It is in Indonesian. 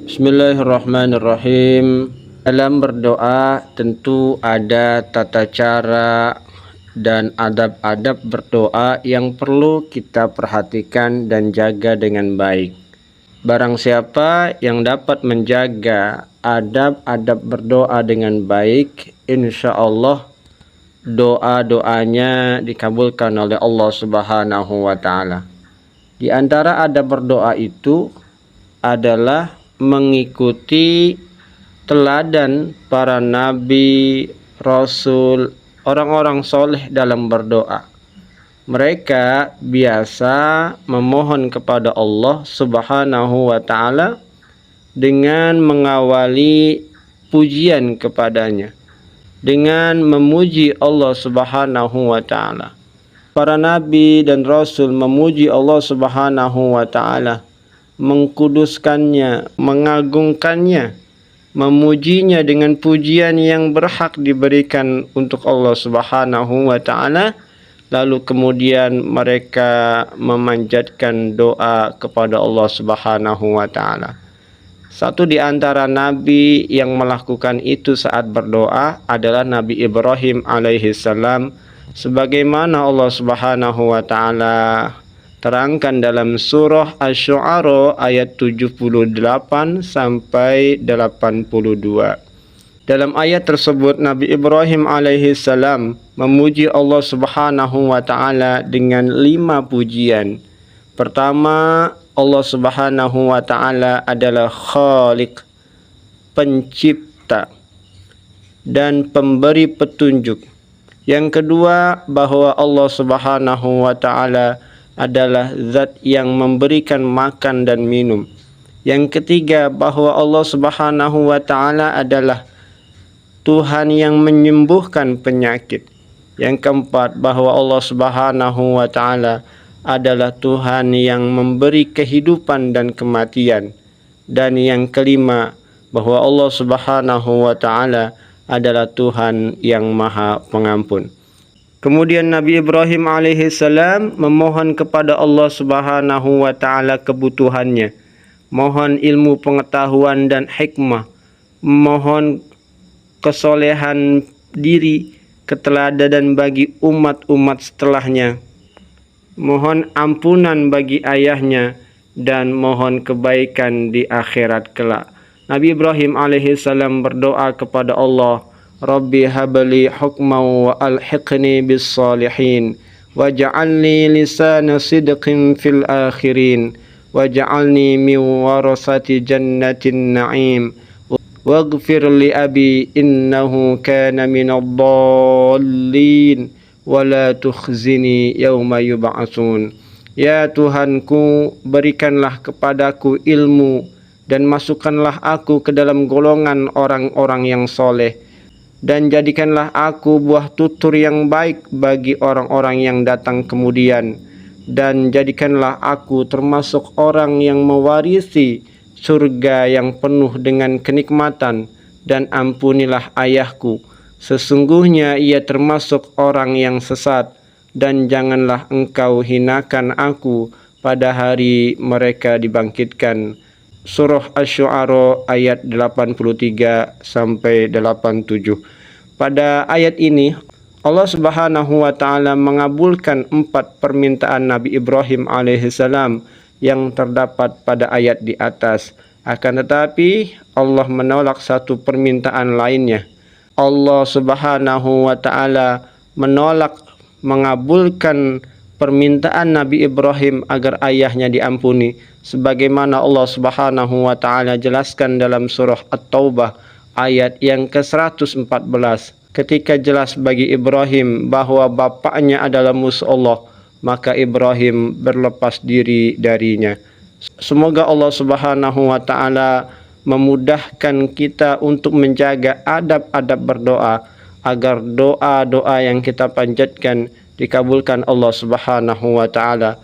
Bismillahirrahmanirrahim. Dalam berdoa tentu ada tata cara dan adab-adab berdoa yang perlu kita perhatikan dan jaga dengan baik. Barang siapa yang dapat menjaga adab-adab berdoa dengan baik, insya Allah doa-doanya dikabulkan oleh Allah Subhanahu wa Ta'ala. Di antara adab berdoa itu adalah mengikuti teladan para nabi, rasul, orang-orang soleh dalam berdoa. Mereka biasa memohon kepada Allah Subhanahu wa Ta'ala dengan mengawali pujian kepadanya, dengan memuji Allah Subhanahu wa Ta'ala. Para nabi dan rasul memuji Allah Subhanahu wa Ta'ala, mengkuduskannya, mengagungkannya, memujinya dengan pujian yang berhak diberikan untuk Allah Subhanahu wa Ta'ala. Lalu kemudian mereka memanjatkan doa kepada Allah Subhanahu wa Ta'ala. Satu di antara nabi yang melakukan itu saat berdoa adalah Nabi Ibrahim alaihissalam, sebagaimana Allah Subhanahu wa Ta'ala terangkan dalam surah Asy-Syu'ara ayat 78 sampai 82. Dalam ayat tersebut Nabi Ibrahim alaihissalam memuji Allah Subhanahu wa Ta'ala dengan 5 pujian. Pertama, Allah Subhanahu wa Ta'ala adalah Khaliq, pencipta dan pemberi petunjuk. Yang kedua, bahwa Allah Subhanahu wa Ta'ala adalah zat yang memberikan makan dan minum. Yang ketiga, bahwa Allah Subhanahu wa Ta'ala adalah Tuhan yang menyembuhkan penyakit. Yang keempat, bahwa Allah Subhanahu wa Ta'ala adalah Tuhan yang memberi kehidupan dan kematian. Dan yang kelima, bahwa Allah Subhanahu wa Ta'ala adalah Tuhan yang Maha Pengampun. Kemudian Nabi Ibrahim alaihissalam memohon kepada Allah Subhanahu wa Ta'ala kebutuhannya. Mohon ilmu pengetahuan dan hikmah. Mohon kesolehan diri, keteladanan bagi umat-umat setelahnya. Mohon ampunan bagi ayahnya dan mohon kebaikan di akhirat kelak. Nabi Ibrahim alaihissalam berdoa kepada Allah, Rabbi habli hukman wa alhiqni bis salihin waj'alni lisana sidqin fil akhirin waj'alni min warasati jannatin na'im waghfir li abi innahu kana minadh dhallin wa la tukhzini yauma yub'atsun. Ya Tuhanku, berikanlah kepadaku ilmu dan masukkanlah aku ke dalam golongan orang-orang yang soleh, dan jadikanlah aku buah tutur yang baik bagi orang-orang yang datang kemudian, dan jadikanlah aku termasuk orang yang mewarisi surga yang penuh dengan kenikmatan, dan ampunilah ayahku, sesungguhnya ia termasuk orang yang sesat, dan janganlah engkau hinakan aku pada hari mereka dibangkitkan. Surah Asy-Syu'ara ayat 83 sampai 87. Pada ayat ini Allah Subhanahu wa Ta'ala mengabulkan 4 permintaan Nabi Ibrahim alaihissalam yang terdapat pada ayat di atas. Akan tetapi Allah menolak satu permintaan lainnya. Allah Subhanahu wa Ta'ala menolak mengabulkan permintaan Nabi Ibrahim agar ayahnya diampuni, sebagaimana Allah Subhanahu wa Ta'ala jelaskan dalam surah At-Taubah ayat yang ke-114, ketika jelas bagi Ibrahim bahwa bapaknya adalah musuh Allah, maka Ibrahim berlepas diri darinya. Semoga Allah Subhanahu wa Ta'ala memudahkan kita untuk menjaga adab-adab berdoa, agar doa-doa yang kita panjatkan dikabulkan Allah Subhanahu wa Ta'ala.